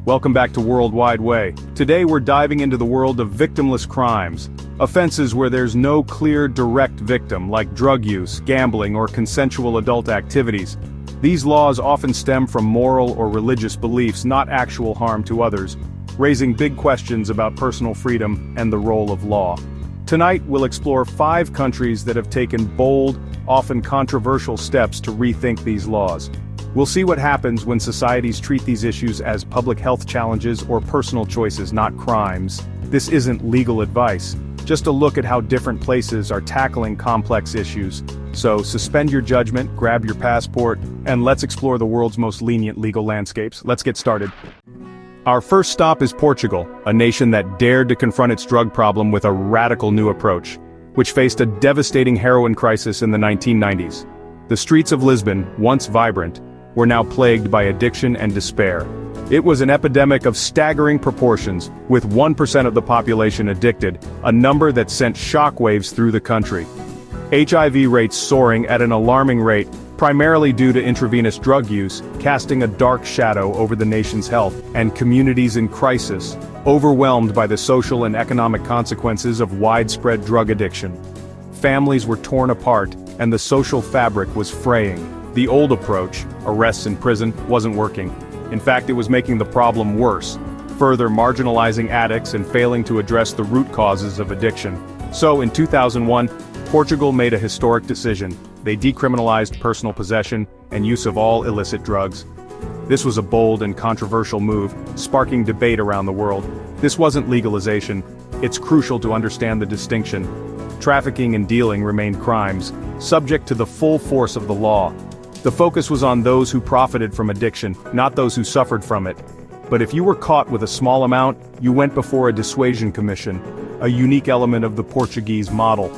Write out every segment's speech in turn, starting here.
Welcome back to World Wide Way. Today we're diving into the world of victimless crimes, offenses where there's no clear direct victim like drug use, gambling, or consensual adult activities. These laws often stem from moral or religious beliefs, not actual harm to others, raising big questions about personal freedom and the role of law. Tonight we'll explore 5 countries that have taken bold, often controversial steps to rethink these laws. We'll see what happens when societies treat these issues as public health challenges or personal choices, not crimes. This isn't legal advice, just a look at how different places are tackling complex issues. So suspend your judgment, grab your passport, and let's explore the world's most lenient legal landscapes. Let's get started. Our first stop is Portugal, a nation that dared to confront its drug problem with a radical new approach, which faced a devastating heroin crisis in the 1990s. The streets of Lisbon, once vibrant, were now plagued by addiction and despair. It was an epidemic of staggering proportions, with 1% of the population addicted, a number that sent shockwaves through the country. HIV rates soaring at an alarming rate, primarily due to intravenous drug use, casting a dark shadow over the nation's health, and communities in crisis, overwhelmed by the social and economic consequences of widespread drug addiction. Families were torn apart, and the social fabric was fraying. The old approach, arrests in prison, wasn't working. In fact, it was making the problem worse, further marginalizing addicts and failing to address the root causes of addiction. So in 2001, Portugal made a historic decision. They decriminalized personal possession and use of all illicit drugs. This was a bold and controversial move, sparking debate around the world. This wasn't legalization. It's crucial to understand the distinction. Trafficking and dealing remained crimes, subject to the full force of the law. The focus was on those who profited from addiction, not those who suffered from it. But if you were caught with a small amount, you went before a dissuasion commission, a unique element of the Portuguese model.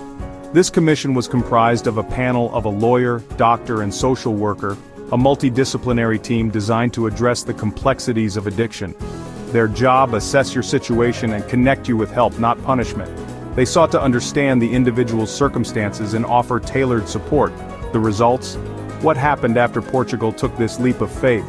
This commission was comprised of a panel of a lawyer, doctor, and social worker, a multidisciplinary team designed to address the complexities of addiction. Their job: assess your situation and connect you with help, not punishment. They sought to understand the individual's circumstances and offer tailored support. The results? What happened after Portugal took this leap of faith?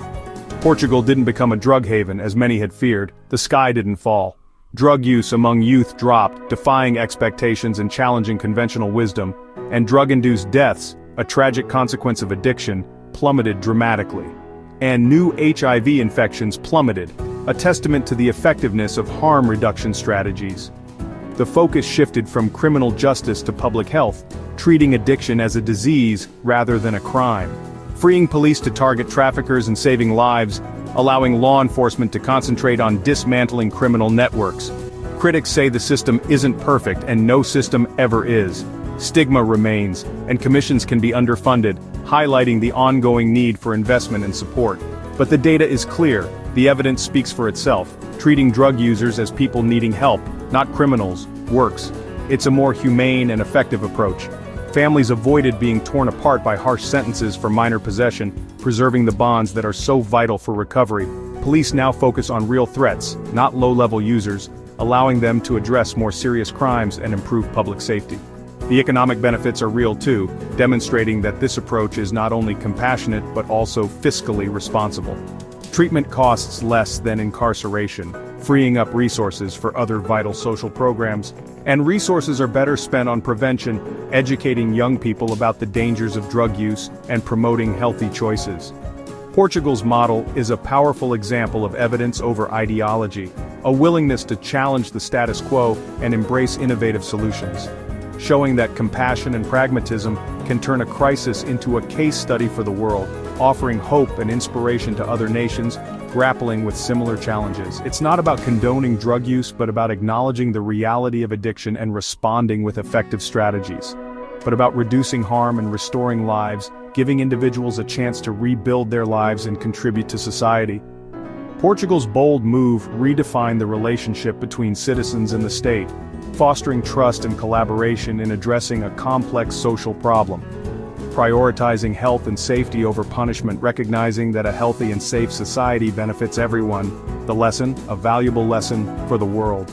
Portugal didn't become a drug haven, as many had feared. The sky didn't fall. Drug use among youth dropped, defying expectations and challenging conventional wisdom, and drug-induced deaths, a tragic consequence of addiction, plummeted dramatically. And new HIV infections plummeted, a testament to the effectiveness of harm reduction strategies. The focus shifted from criminal justice to public health, treating addiction as a disease rather than a crime. Freeing police to target traffickers and saving lives, allowing law enforcement to concentrate on dismantling criminal networks. Critics say the system isn't perfect, and no system ever is. Stigma remains, and commissions can be underfunded, highlighting the ongoing need for investment and support. But the data is clear. The evidence speaks for itself. Treating drug users as people needing help, not criminals, works. It's a more humane and effective approach. Families avoided being torn apart by harsh sentences for minor possession, preserving the bonds that are so vital for recovery. Police now focus on real threats, not low-level users, allowing them to address more serious crimes and improve public safety. The economic benefits are real too, demonstrating that this approach is not only compassionate but also fiscally responsible. Treatment costs less than incarceration, freeing up resources for other vital social programs, and resources are better spent on prevention, educating young people about the dangers of drug use, and promoting healthy choices. Portugal's model is a powerful example of evidence over ideology, a willingness to challenge the status quo and embrace innovative solutions, showing that compassion and pragmatism can turn a crisis into a case study for the world, offering hope and inspiration to other nations grappling with similar challenges. It's not about condoning drug use, but about acknowledging the reality of addiction and responding with effective strategies. But about reducing harm and restoring lives, giving individuals a chance to rebuild their lives and contribute to society. Portugal's bold move redefined the relationship between citizens and the state, fostering trust and collaboration in addressing a complex social problem. Prioritizing health and safety over punishment, recognizing that a healthy and safe society benefits everyone. The lesson, a valuable lesson for the world.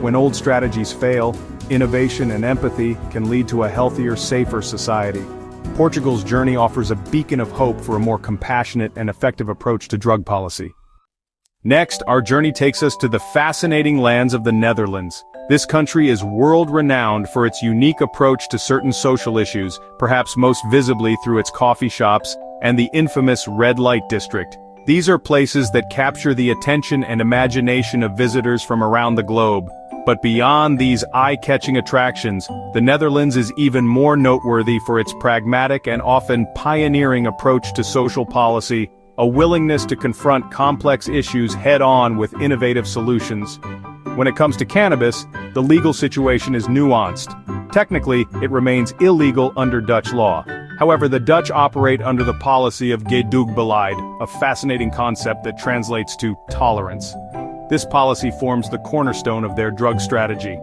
When old strategies fail, innovation and empathy can lead to a healthier, safer society. Portugal's journey offers a beacon of hope for a more compassionate and effective approach to drug policy. Next, our journey takes us to the fascinating lands of the Netherlands. This country is world-renowned for its unique approach to certain social issues, perhaps most visibly through its coffee shops and the infamous red light district. These are places that capture the attention and imagination of visitors from around the globe. But beyond these eye-catching attractions, the Netherlands is even more noteworthy for its pragmatic and often pioneering approach to social policy, a willingness to confront complex issues head-on with innovative solutions. When it comes to cannabis, the legal situation is nuanced. Technically, it remains illegal under Dutch law. However, the Dutch operate under the policy of gedoogbeleid, a fascinating concept that translates to tolerance. This policy forms the cornerstone of their drug strategy.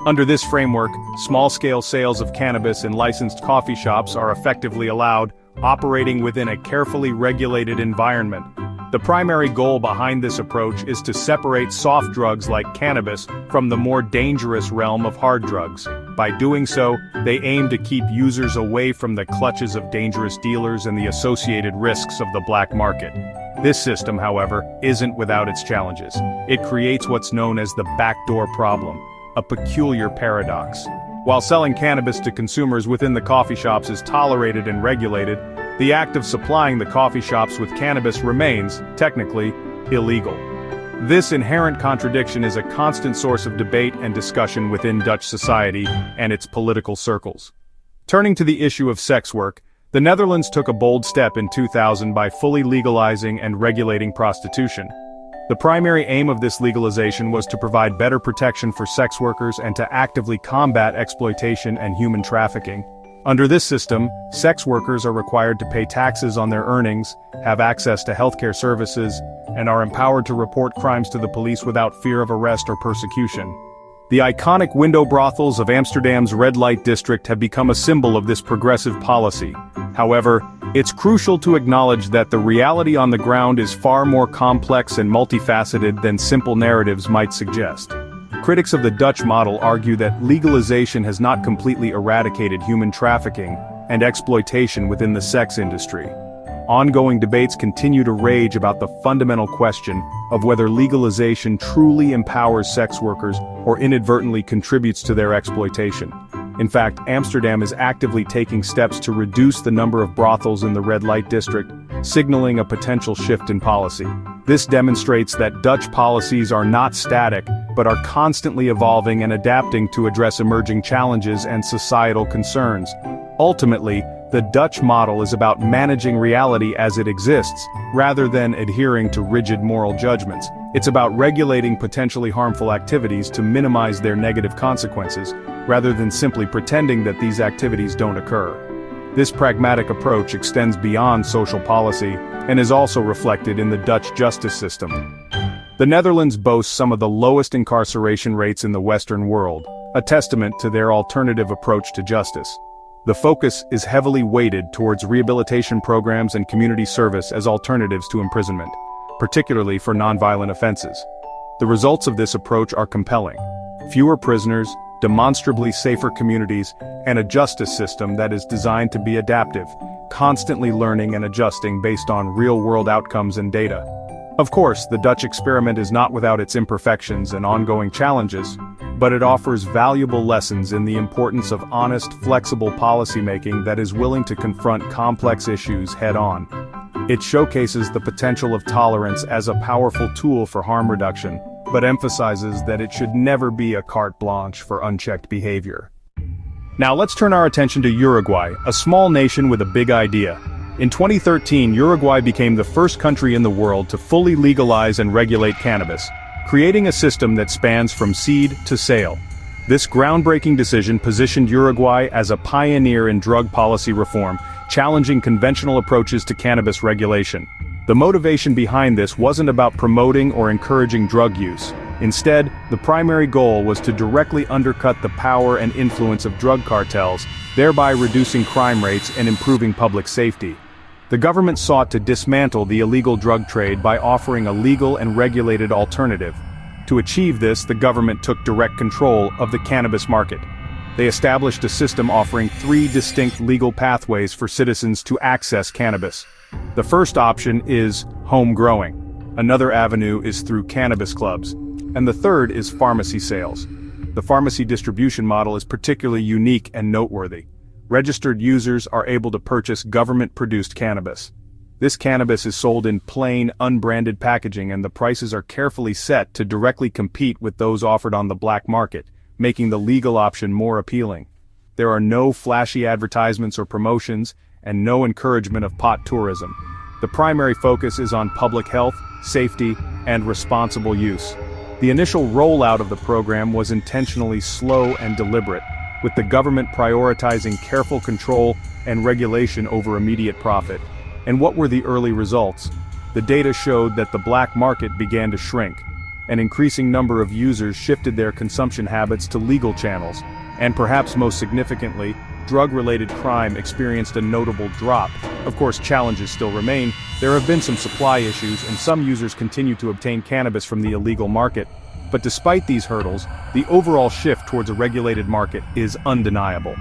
Under this framework, small-scale sales of cannabis in licensed coffee shops are effectively allowed, operating within a carefully regulated environment. The primary goal behind this approach is to separate soft drugs like cannabis from the more dangerous realm of hard drugs. By doing so, they aim to keep users away from the clutches of dangerous dealers and the associated risks of the black market. This system, however, isn't without its challenges. It creates what's known as the backdoor problem, a peculiar paradox. While selling cannabis to consumers within the coffee shops is tolerated and regulated, the act of supplying the coffee shops with cannabis remains, technically, illegal. This inherent contradiction is a constant source of debate and discussion within Dutch society and its political circles. Turning to the issue of sex work, the Netherlands took a bold step in 2000 by fully legalizing and regulating prostitution. The primary aim of this legalization was to provide better protection for sex workers and to actively combat exploitation and human trafficking. Under this system, sex workers are required to pay taxes on their earnings, have access to healthcare services, and are empowered to report crimes to the police without fear of arrest or persecution. The iconic window brothels of Amsterdam's red light district have become a symbol of this progressive policy. However, it's crucial to acknowledge that the reality on the ground is far more complex and multifaceted than simple narratives might suggest. Critics of the Dutch model argue that legalization has not completely eradicated human trafficking and exploitation within the sex industry. Ongoing debates continue to rage about the fundamental question of whether legalization truly empowers sex workers or inadvertently contributes to their exploitation. In fact, Amsterdam is actively taking steps to reduce the number of brothels in the red light district, signaling a potential shift in policy. This demonstrates that Dutch policies are not static, but are constantly evolving and adapting to address emerging challenges and societal concerns. Ultimately, the Dutch model is about managing reality as it exists, rather than adhering to rigid moral judgments. It's about regulating potentially harmful activities to minimize their negative consequences, rather than simply pretending that these activities don't occur. This pragmatic approach extends beyond social policy and is also reflected in the Dutch justice system. The Netherlands boasts some of the lowest incarceration rates in the Western world, a testament to their alternative approach to justice. The focus is heavily weighted towards rehabilitation programs and community service as alternatives to imprisonment, particularly for nonviolent offenses. The results of this approach are compelling. Fewer prisoners, demonstrably safer communities, and a justice system that is designed to be adaptive, constantly learning and adjusting based on real-world outcomes and data. Of course, the Dutch experiment is not without its imperfections and ongoing challenges, but it offers valuable lessons in the importance of honest, flexible policymaking that is willing to confront complex issues head-on. It showcases the potential of tolerance as a powerful tool for harm reduction, but emphasizes that it should never be a carte blanche for unchecked behavior. Now let's turn our attention to Uruguay, a small nation with a big idea. In 2013, Uruguay became the first country in the world to fully legalize and regulate cannabis, creating a system that spans from seed to sale. This groundbreaking decision positioned Uruguay as a pioneer in drug policy reform, challenging conventional approaches to cannabis regulation. The motivation behind this wasn't about promoting or encouraging drug use. Instead, the primary goal was to directly undercut the power and influence of drug cartels, thereby reducing crime rates and improving public safety. The government sought to dismantle the illegal drug trade by offering a legal and regulated alternative. To achieve this, the government took direct control of the cannabis market. They established a system offering 3 distinct legal pathways for citizens to access cannabis. The first option is home growing. Another avenue is through cannabis clubs. And the third is pharmacy sales. The pharmacy distribution model is particularly unique and noteworthy. Registered users are able to purchase government-produced cannabis. This cannabis is sold in plain, unbranded packaging, and the prices are carefully set to directly compete with those offered on the black market, making the legal option more appealing. There are no flashy advertisements or promotions, and no encouragement of pot tourism. The primary focus is on public health, safety, and responsible use. The initial rollout of the program was intentionally slow and deliberate, with the government prioritizing careful control and regulation over immediate profit. And what were the early results? The data showed that the black market began to shrink. An increasing number of users shifted their consumption habits to legal channels, and perhaps most significantly, drug-related crime experienced a notable drop. Of course, challenges still remain. There have been some supply issues, and some users continue to obtain cannabis from the illegal market. But despite these hurdles, the overall shift towards a regulated market is undeniable.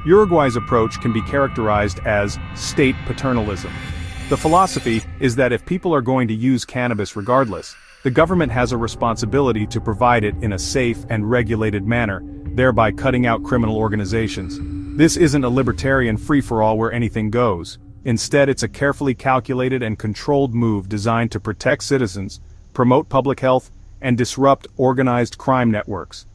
Uruguay's approach can be characterized as state paternalism. The philosophy is that if people are going to use cannabis regardless, the government has a responsibility to provide it in a safe and regulated manner, thereby cutting out criminal organizations. This isn't a libertarian free-for-all where anything goes. Instead, it's a carefully calculated and controlled move designed to protect citizens, promote public health, and disrupt organized crime networks.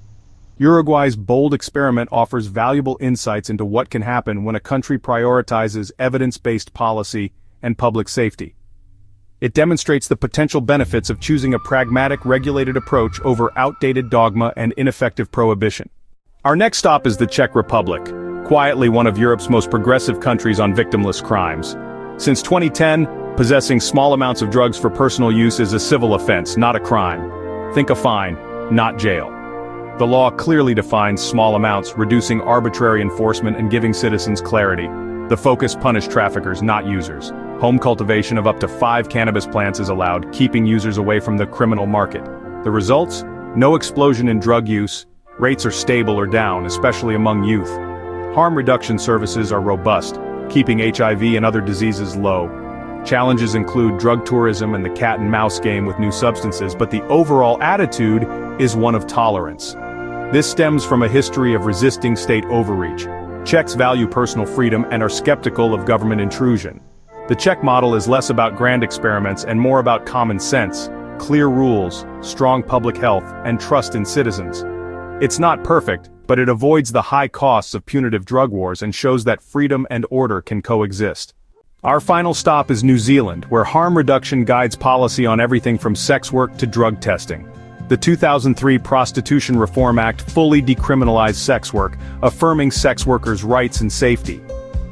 Uruguay's bold experiment offers valuable insights into what can happen when a country prioritizes evidence-based policy and public safety. It demonstrates the potential benefits of choosing a pragmatic, regulated approach over outdated dogma and ineffective prohibition. Our next stop is the Czech Republic, quietly one of Europe's most progressive countries on victimless crimes. Since 2010, possessing small amounts of drugs for personal use is a civil offense, not a crime. Think a fine, not jail. The law clearly defines small amounts, reducing arbitrary enforcement and giving citizens clarity. The focus punishes traffickers, not users. Home cultivation of up to 5 cannabis plants is allowed, keeping users away from the criminal market. The results? No explosion in drug use. Rates are stable or down, especially among youth. Harm reduction services are robust, keeping HIV and other diseases low. Challenges include drug tourism and the cat-and-mouse game with new substances, but the overall attitude is one of tolerance. This stems from a history of resisting state overreach. Czechs value personal freedom and are skeptical of government intrusion. The Czech model is less about grand experiments and more about common sense, clear rules, strong public health, and trust in citizens. It's not perfect, but it avoids the high costs of punitive drug wars and shows that freedom and order can coexist. Our final stop is New Zealand, where harm reduction guides policy on everything from sex work to drug testing. The 2003 Prostitution Reform Act fully decriminalized sex work, affirming sex workers' rights and safety.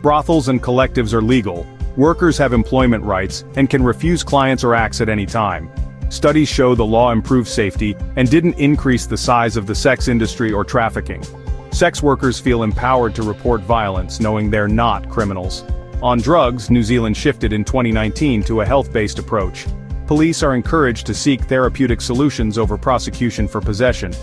Brothels and collectives are legal, workers have employment rights, and can refuse clients or acts at any time. Studies show the law improved safety and didn't increase the size of the sex industry or trafficking. Sex workers feel empowered to report violence, knowing they're not criminals. On drugs, New Zealand shifted in 2019 to a health-based approach. Police are encouraged to seek therapeutic solutions over prosecution for possession.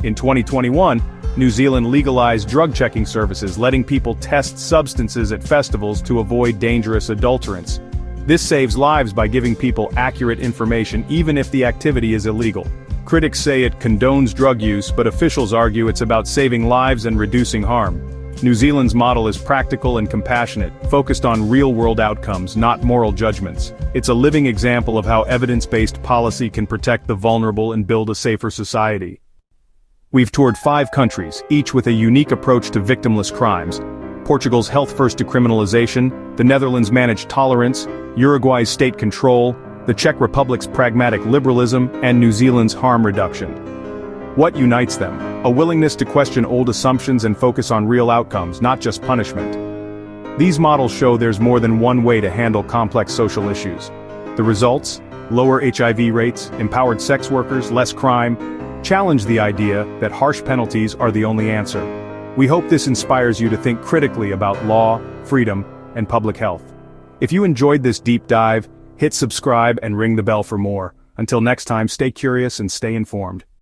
In 2021, New Zealand legalized drug checking services, letting people test substances at festivals to avoid dangerous adulterants. This saves lives by giving people accurate information even if the activity is illegal. Critics say it condones drug use, but officials argue it's about saving lives and reducing harm. New Zealand's model is practical and compassionate, focused on real-world outcomes, not moral judgments. It's a living example of how evidence-based policy can protect the vulnerable and build a safer society. We've toured 5 countries, each with a unique approach to victimless crimes. Portugal's health-first decriminalization, the Netherlands' managed tolerance, Uruguay's state control, the Czech Republic's pragmatic liberalism, and New Zealand's harm reduction. What unites them? A willingness to question old assumptions and focus on real outcomes, not just punishment. These models show there's more than one way to handle complex social issues. The results? Lower HIV rates, empowered sex workers, less crime, challenge the idea that harsh penalties are the only answer. We hope this inspires you to think critically about law, freedom, and public health. If you enjoyed this deep dive, hit subscribe and ring the bell for more. Until next time, stay curious and stay informed.